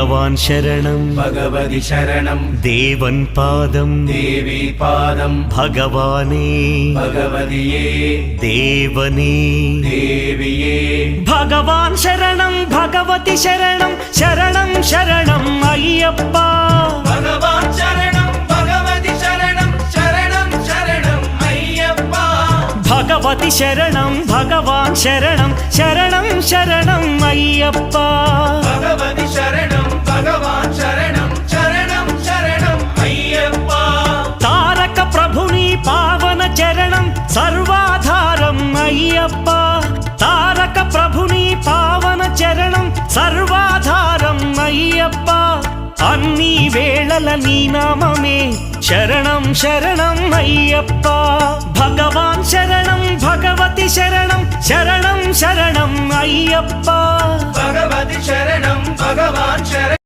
ഭഗവാൻ ശരണം ഭഗവതി ശരണം ദേവൻ പാദം ദേവി പാദം ഭഗവാനേ ഭഗവതിയേ ദേവനേ ദേവിയേ ഭഗവാൻ ശരണം ഭഗവതി ശരണം ശരണം ശരണം അയ്യപ്പ ഭഗവാൻ ശരണം ഭഗവതി ശരണം ശരണം ശരണം അയ്യപ്പ ഭഗവതി ശരണം ഭഗവാൻ ശരണം ശരണം ശരണം അയ്യപ്പ ഭഗവതി ശരണം ഭഗവാൻ ശരണം ശരണം ശരണം അയ്യപ്പ താരക ప్రభుని పావన చరణం సర్వాధారం అయ్యప్ప తారక ప్రభుని పావన చరణం సర్వాధారం అయ్యప్ప అన్ని వేళల నీ నామమే శరణం శరణం అయ్యప్ప భగవాన్ శరణం భగవతి శరణం శరణం శరణం అయ్యప్ప భగవతి శరణం భగవాన్ శరణం